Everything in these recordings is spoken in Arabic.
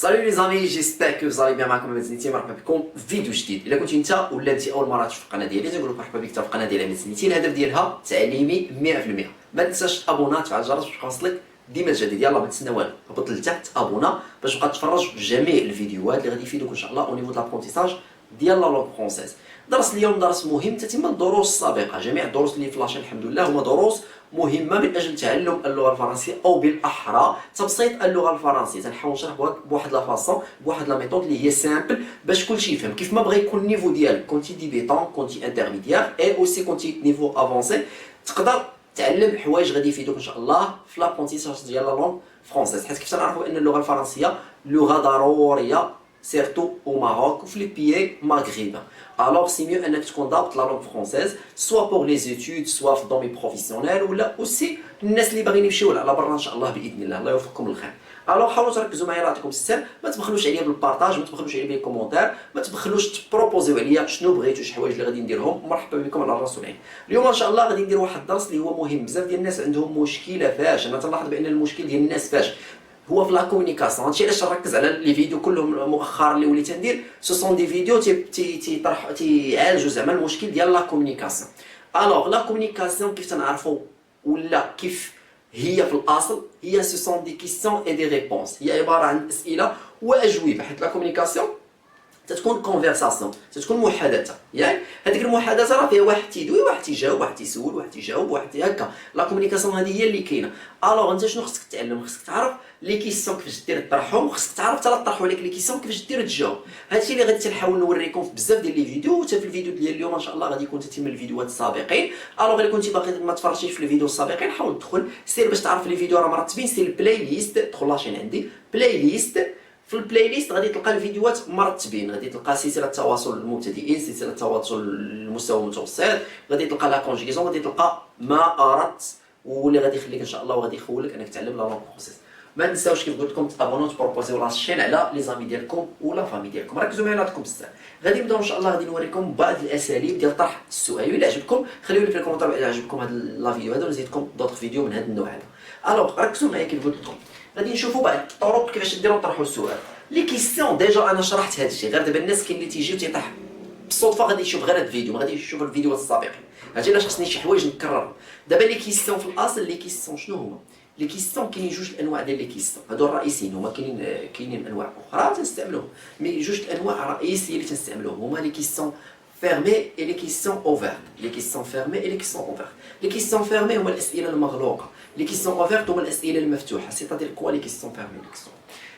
Salut les amis, j'espère que vous allez bien. معكم محمد زنيتي، مرحبا بكم في فيديو جديد. الا كنت انت ولا انت اول مره تشوف القناه ديالي تنقول لك مرحبا بك في القناه ديال محمد زنيتي. الهدف ديالها تعليمي 100%. ما تنساش تابونا، تفعل الجرس باش يوصلك ديما الجديد. يلا ما تسنى والو، هبط لتحت ابونا باش تبقى تفرج في جميع الفيديوهات اللي غادي يفيدوك ان شاء الله او نيفو د لابرونتيساج ديال لا لونغ فرونسيز. درس اليوم درس مهم تتم الدروس السابقه. جميع الدروس اللي فلاشين الحمد لله هما دروس مهمه من اجل تعلم اللغه الفرنسيه او بالاحرى تبسيط اللغه الفرنسيه. تنحاول نشرح بواحد لا فاصون بواحد لا ميثود اللي هي سامبل باش كلشي يفهم. كيف ما بغى يكون النيفو ديالك كنتي ديبيتون كنتي انترميديير اي اوسي كنتي نيفو افونسي تقدر تعلم حوايج غادي يفيدوك ان شاء الله في لابرونتيساج ديال لا لونغ فرونسيز. حيت كيف تنعرفوا ان اللغه الفرنسيه لغه ضروريه سيرتو au Maroc وفي لي بيي مغربين. Alors c'est mieux انك تكون ضابط لا لونغ فرونسيز سوا بور لي زيتود سوا في الدومين بروفيسيونيل ولا اوسي الناس اللي باغيين يمشيو على برا ان شاء الله باذن الله. الله يوفقكم للخير. الوغ حاولوا تركزوا معايا، يعطيكم السر. ما تبخلوش عليا بالبارطاج، ما تبخلوش عليا بالكومونتير، ما تبخلوش تبروبوزيو عليا شنو بغيتوا، شي حوايج اللي غادي نديرهم. مرحبا بكم على الراس والعين. اليوم ان شاء الله غادي ندير واحد الدرس اللي هو مهم. بزاف ديال الناس عندهم مشكله فاش انا تنلاحظ بان المشكل ديال الناس فاش هو في لا كومونيكاسيون. هادشي علاش نركز على لي فيديو كلهم مؤخرا اللي وليت ندير سو سون دي فيديو تيعالجوا زعما المشكل ديال لا كومونيكاسيون. الوغ لا كومونيكاسيون كيف تنعرفوا ولا كيف هي في الاصل هي سو سون دي كيسيون اي دي ريبونس. هي عباره عن اسئله واجوبه، حيت لا كومونيكاسيون تتكون كونفرساسيون، تتكون محادثه. يعني هذيك المحادثه راه فيها واحد تيدوي واحد تيجاوب واحد تيسول واحد تيجاوب واحد هكا. لا كومونيكاسيون هذه هي اللي كاينه. الوغ انت شنو خصك تعلم؟ خصك تعرف لي كيسيون كيفاش دير طرحهم، وخصك تعرف حتى طرحوا عليك لي كيسيون كيفاش دير تجاوب. هادشي اللي غادي تنحاول نوريكم في بزاف ديال لي فيديو، حتى في الفيديو ديال اليوم ان شاء الله غادي يكون تتم الفيديوهات السابقين. الوغ الا كنتي باقي ما تفرجتيش في الفيديو السابقين حاول تدخل سير باش تعرف لي فيديو راه مرتبين. سير البلاي ليست، دخل لاشين عندي بلاي ليست. في البلاي ليست غادي تلقى الفيديوهات مرتبين، غادي تلقى سلسله التواصل للمبتدئين، سلسله التواصل للمستوى المتوسط، غادي تلقى لا كونجيغيزون، غادي تلقى ما اردت واللي غادي يخليك ان شاء الله وغادي يخولك انك تعلم لا لونغ فرونسيز. ما تنساوش كيف قلت لكم تابونو تبروبوزيو لا شين على لي زامي ديالكم ولا فامي ديالكم. ركزوا معايا نعطيكم بزاف. غادي نبداو ان شاء الله، غادي نوريكم بعض الاساليب ديال طرح السؤال. الا عجبكم خليوا لي في الكومنتار الا عجبكم هذا لا فيديو هذا ونزيدكم دوطخ فيديو من هذا النوع هذا. الوغ ركزوا معايا كيف قلت لكم. غادي نشوفوا بعض الطرق كيفاش ديروا طرحوا السؤال. لي كيسيون ديجا انا شرحت هذا الشيء، غير دابا الناس كاين اللي تيجي وتيطيح بالصدفه غادي يشوف غير هذا الفيديو، ما غاديش يشوف الفيديوهات السابقين. هادشي علاش خصني شي حوايج نكررهم. دابا لي كيسيون في الاصل لي كيسيون شنو هما؟ لي كيسيون كاينين جوج الانواع ديال لي كيسيون، هادو الرئيسيين هما. كاينين انواع اخرى تنستعملوهم، مي جوج الانواع الرئيسيه اللي تنستعملوهم هما لي كيسيون fermées et les questions ouvertes. Les questions fermées et les questions ouvertes. Les questions fermées هما الاسئله المغلوقه. Les questions ouvertes هما الاسئله المفتوحه. سيتادير كوا les questions fermées.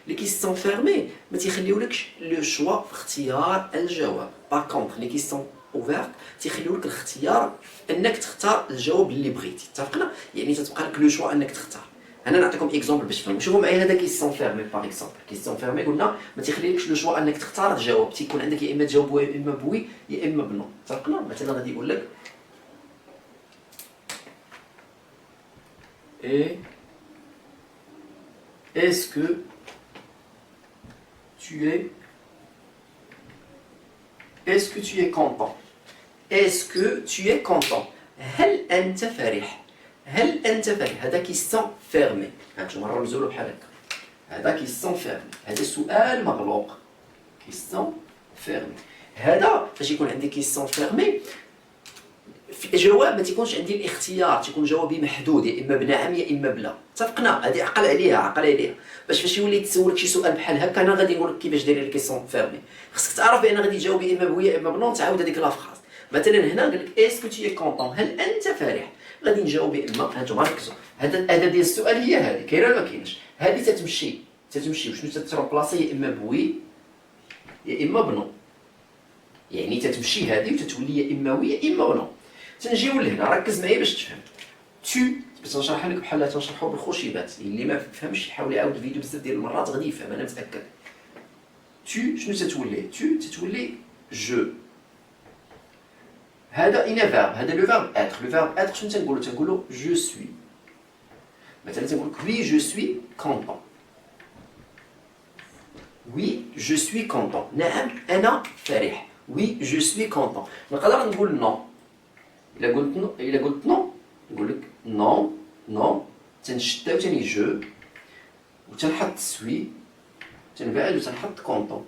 Les questions fermées ما تيخليولكش لو شوا في اختيار الجواب. باغ كونطخ لي كيسيون اوفيرت تيخليولك الاختيار انك تختار الجواب اللي بغيتي. اتفقنا؟ يعني تتبقى لك لو شوا انك تختار. انا نعطيكم اكزومبل باش تفهموا. شوفوا معايا هذا كيسيون فيرمي باغ اكزومبل. كيسيون فيرمي قلنا ما تيخليلكش لو شوا انك تختار الجواب، تيكون عندك يا اما تجاوب يا اما بوي يا اما بنو. اتفقنا؟ مثلا غادي يقول لك اي اسكو Est-ce que tu es content? Est-ce que tu es content? هل أنت فرح؟ هل أنت فرح؟ هذا كيسيون فيرمي. هانتوما نرمزولو بحال هكا. هذا كيسيون فيرمي. هذا سؤال مغلوق. كيسيون فيرمي. هذا فاش يكون عندي كيسيون فيرمي في جواب ما تيكونش عندي الاختيار، تيكون جوابي محدود، يا اما بنعم يا اما بلا. اتفقنا؟ هذه عقل عليها باش فاش يولي تسولك شي سؤال بحال هكا انا غادي نقول لك كيفاش داير الكيسيون فيرمي. خصك تعرف بان غادي تجاوب يا اما بوي يا اما بنو، تعاود هذيك لا فراس. مثلا هنا قال لك اسكو تي كونطون، هل انت فرح؟ غادي نجاوب يا اما. هانتوما ركزوا، هذا ديال السؤال هي هذه كاينه ولا ما كايناش؟ هذه تتمشي وشنو تتروبلاسي يا اما بوي يا اما بنو. يعني تتمشي هذه وتتولي يا اما وي يا اما بنو. تنجيو لهنا ركز معايا باش تفهم. تو باش نشرح لك بحال تنشرحوا بالخشيبات، اللي ما فهمش يحاول يعاود الفيديو بزاف ديال المرات غادي يفهم انا متاكد. تو شنو تتولي؟ تتولي جو. هذا ان فيرب، هذا لو فيرب اتر. لو فيرب اتر شنو تنقولوا جو سوي. مثلا تنقول لك وي جو سوي كونطون. وي جو سوي كونطون، نعم انا فرح. وي جو سوي كونطون. نقدر نقول نو. إلا قلت نو نقول لك نو تنشد عاوتاني جو وتنحط سوي تنقعد وتنحط كونطون.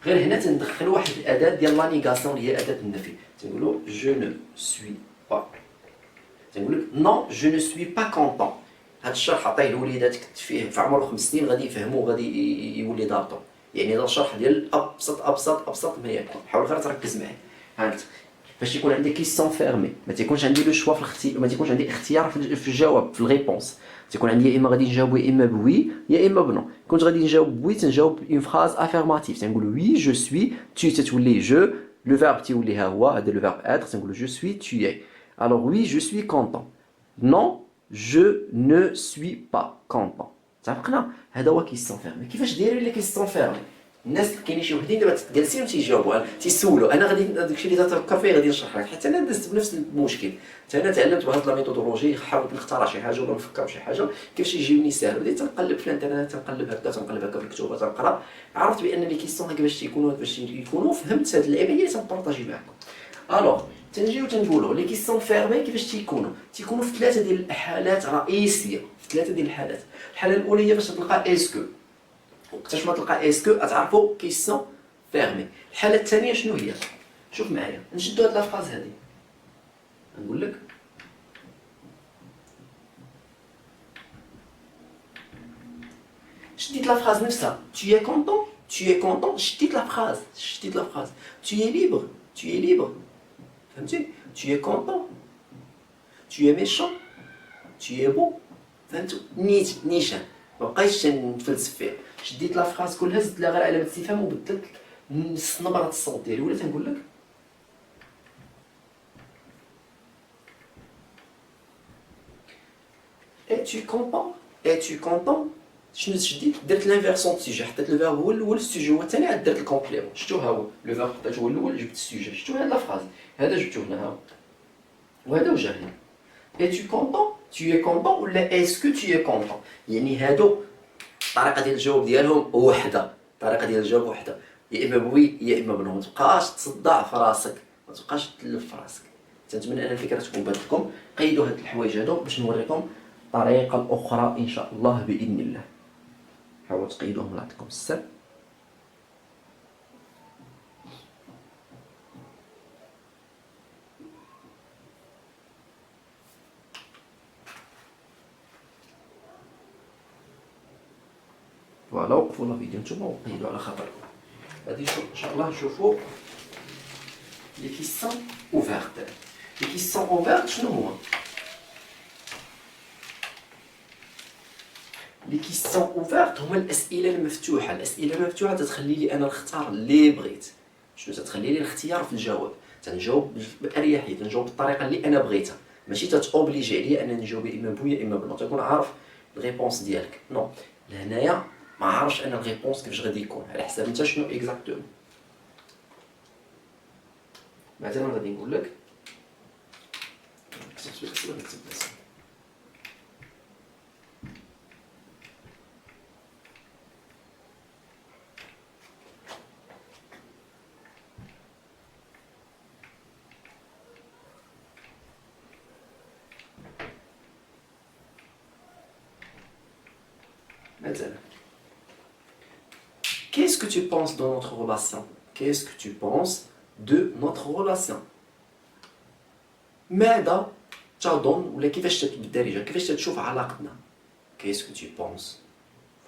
غير هنا تندخل واحد الاداه ديال لا نيغاسيون اللي هي اداه النفي. تنقولوا جو نو سوي با، تنقول لك نو جو نو سوي با كونطون. هذا الشرح عطيه لوليداتك فيه في عمر 5 سنين غادي يفهموا غادي يولي ضابطو. يعني هذا الشرح ديال ابسط ما يكون. حاول غير تركز معايا. هانت باش يكون عندي كيسيون فيرمي ما تيكونش عندي لو شوا في الاختيار، ما تيكونش عندي اختيار في الجواب في الريبونس. تيكون عندي يا اما غادي نجاوب يا اما بوي يا اما بنو. كنت غادي نجاوب بوي تنجاوب اون فراز افيرماتيف، تنقول وي جو سوي، تو تتولي جو، لو فيرب تيولي ها هو، هذا لو فيرب اتر، تنقول جو سوي تو اي. الوغ وي جو سوي كونطون، نو جو نو سوي با كونطون. اتفقنا؟ هذا هو كيسيون فيرمي. كيفاش دايرين لي كيسيون فيرمي؟ الناس كاينين شي وحدين دابا جالسين وتيجاوبوا تيسولوا. انا غادي داكشي اللي تفكر فيه غادي نشرح لك، حتى انا دزت بنفس المشكل. حتى انا تعلمت بهاد لا ميثودولوجي، حاولت نختار شي حاجه ولا نفكر بشي حاجه كيفاش يجيوني ساهل. بديت تنقلب في الانترنت، تنقلب هكا تنقلب هكا في الكتب تنقرا، عرفت بان لي كيسيون هكا باش يكونوا فهمت هاد اللعيبه هي اللي تنبارطاجي معكم. الوغ تنجيو تنقولوا لي كيسيون فيرمي كيفاش تيكونوا في ثلاثه ديال الحالات رئيسيه. في ثلاثه ديال الحالات. الحاله الاولى هي باش تلقى اسكو، وقتاش ما تلقى اسكو غتعرفوا كيسيون فيرمي. الحاله الثانيه شنو هي؟ شوف معايا، نشدوا هاد لافراز هادي، نقول لك شديت لافراز نفسها، tu es content شديت لافراز tu es libre فهمتي؟ tu es content tu es méchant tu es beau. فهمتوا؟ نيشان مبقيتش نتفلسف فيها. شديت لافراز كلها زدت لها غير علامه استفهام وبدلت نص نبره الصوت ديالي. ولا تنقول لك es-tu content شنو شديت؟ درت لانفيرسون دو سوجي، حطيت لو فيرب هو الاول، السوجي هو الثاني، عاد درت الكومبليمون. شفتو ها هو لو فيرب حطيت هو الاول، جبت السوجي. شفتو هاد لافراز هذا جبتو هنا، ها هو وهذا وجا هنا. es-tu content ولا est-ce que tu es content؟ يعني هادو الطريقه ديال الجواب ديالهم وحده، يا اما بوي يا اما بنو. ما تبقاش تصدع في راسك، ما تبقاش تلف في راسك. تنتمنى ان الفكره تكون بانت لكم. قيدوا هاد الحوايج هادو باش نوريكم الطريقه الاخرى ان شاء الله باذن الله. حاولوا تقيدوهم الله يعطيكم السر. فوالا وقفوا لا فيديو نتوما وقيدوا على خاطركم. غادي ان شاء الله نشوفوا لي كيسيون اوفيرت. لي كيسيون اوفيرت شنو هما؟ لي كيسيون اوفيرت هما الاسئله المفتوحه. الاسئله المفتوحه تتخلي لي انا نختار اللي بغيت. شنو تتخلي لي الاختيار في الجواب؟ تنجاوب باريحيه، تنجاوب بالطريقه اللي انا بغيتها، ماشي تتوبليجي عليا انني نجاوب اما بويا يا اما بنو. تكون عارف الريبونس ديالك. نو لهنايا ما عارفش انا الريبونس كيفاش غادي يكون على حساب انت شنو اكزاكتومون. مثلا غادي نقول لك مثلا qu'est-ce que tu penses de notre relation? Qu'est-ce que tu penses de notre relation? ماذا تظن ولا كيفاش بالدارجه كيفاش تشوف علاقتنا؟ qu'est-ce que tu penses؟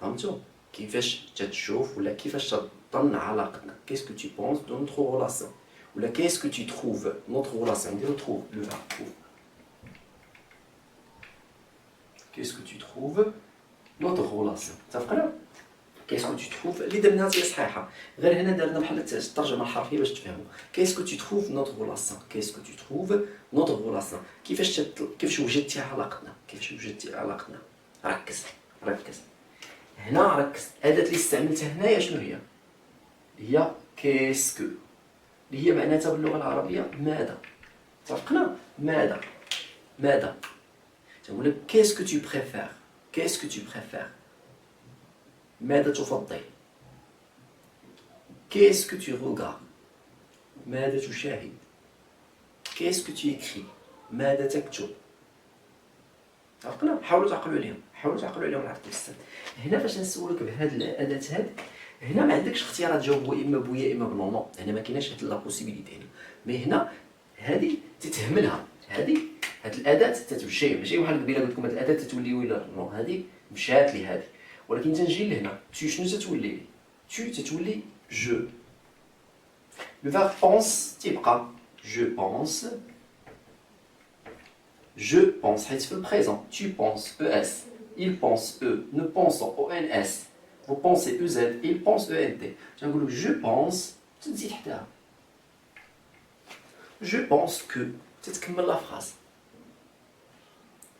فهمتوا؟ كيفاش تشوف ولا كيفاش تظن علاقتنا؟ qu'est-ce que tu penses de notre relation؟ ولا qu'est-ce que tu trouves notre relation؟ نديرو trouve le verbe trouve. qu'est-ce que tu trouves notre relation؟ اتفقنا؟ qu'est-ce que tu trouves اللي درناها هي صحيحه، غير هنا درنا بحال الترجمه الحرفيه باش تفهموا. qu'est-ce que tu trouves notre relation؟ qu'est-ce que tu trouves notre relation؟ كيفاش وجدتي علاقتنا؟ ركز هنا، ركز. الاداه اللي استعملتها هنايا شنو هي؟ هي كيسكو، اللي هي معناتها باللغه العربيه ماذا. اتفقنا؟ ماذا تقول لك كيسكو tu préfères؟ ماذا تفضل؟ qu'est-ce que tu regardes؟ ماذا تشاهد؟ qu'est-ce que tu écris؟ ماذا تكتب؟ اتفقنا؟ حاولوا تعقلوا عليهم، حاولوا تعقلوا عليهم العرض والسد. هنا فاش نسولك بهاد الاداه هاد، هنا ما عندكش اختيارات تجاوب اما بويا اما بنو، نو هنا ما كايناش هاد لا بوسيبيليتي هنا. مي هنا هادي تتهملها، هادي هاد الاداه تتمشي، ماشي بحال قبيله قلت لكم هاد الاداه تتولي ولا نو، هادي مشات لي هادي. ولكن تنجي لهنا تو شنو تتولي لي؟ تو تتولي جو. لو فيرب بونس تيبقى جو بونس، je pense حيت في البريزون tu penses ES, il pense E, nous pensons ONS, vous pensez EZ, il pense ENT. تنقولوا je pense تزيد حداها je pense que تتكمل لا فراز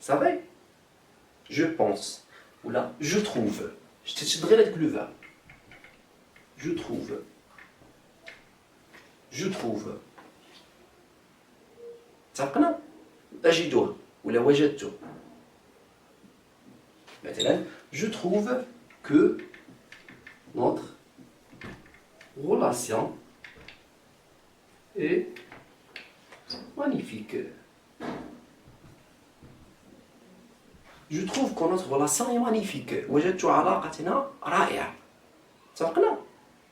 صافي. je pense ولا je trouve تشد غير هذاك لو فيرب je trouve je trouve اتفقنا. أجدها ولا وجدت. مثلا je trouve que notre relation est magnifique. Je trouve que notre relation est magnifique. وجدت علاقتنا رائعة. اتفقنا؟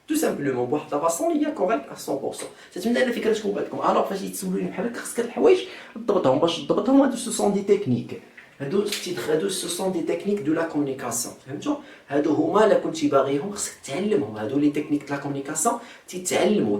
tout simplement بواحد لا فاصون هي كوريكت 100%. تتمنى ان فكره تكون بعدكم. الوغ فاش يتسولوني بحال هكا خاصك هاد الحوايج تضبطهم. باش تضبطهم هادو سو سون دي تكنيك، هادو سو سون دي تكنيك دو لا كومونيكاسيون. فهمتوا؟ هادو هما الا كنتي باغيهم خاصك تعلمهم. هادو لي تكنيك دو لا كومونيكاسيون تيتعلموا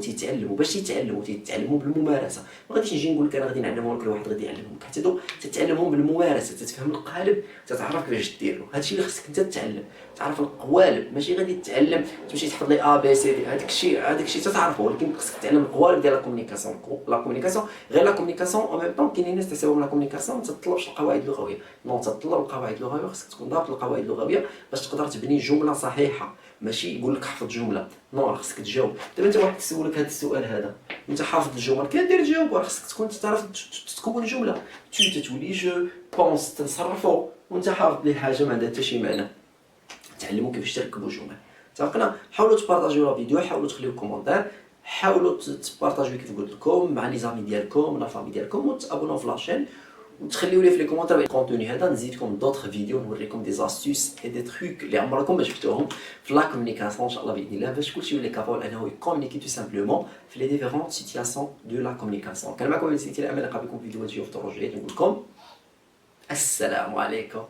باش تيتعلموا بالممارسه. ما غاديش نجي نقول لك انا غادي نعلمهم لك، واحد غادي يعلمهم لك. حتى هادو تتعلمهم بالممارسه، تتفهم القالب، تتعرف كيفاش ديرو. هادشي اللي خاصك انت تتعلم، تعرف القوالب. ماشي غادي تتعلم تمشي تحفظ لي ا بي سي دي، هذاك الشيء تتعرفه، ولكن خاصك تعلم القوالب ديال لا كومونيكاسيون. لا كومونيكاسيون غير لا كومونيكاسيون او ميم طون كاينين ناس تحسبهم لا كومونيكاسيون ما تطلبش القواعد اللغويه. نون تطلب القواعد اللغويه، خاصك تكون ضابط القواعد اللغويه باش تقدر تبني جمله صحيحه. ماشي يقول لك حفظ جمله، نون خاصك تجاوب. دابا انت واحد يسولك هذا السؤال هذا، انت حافظ الجمل كدير تجاوب. خاصك تكون تعرف تكون جمله. تو تتولي جو بونس تنصرفوا وانت حافظ لي حاجه ما عندها حتى شي معنى. تعلموا كيفاش تركبوا جمل. اتفقنا؟ حاولوا تبارطاجيو لا فيديو، حاولوا تخليو كومونتير، حاولوا تبارطاجيو كيف قلت لكم مع لي زامي ديالكم لا فامي ديالكم، وتابوناو في لاشين وتخليو لي في لي كومونتير الكونتوني هذا. نزيدكم دوطخ فيديو نوريكم دي زاستوس اي دي تروك اللي عمركم ما شفتوهم في لا كومونيكاسيون ان شاء الله باذن الله، باش كلشي يولي كابابل انه يكومونيكي تو سامبلومون في لي ديفيرونت سيتياسيون دو لا كومونيكاسيون. كان معكم سيتي الامل، نلقاكم في فيديو جديد في الدروج. نقول لكم السلام عليكم.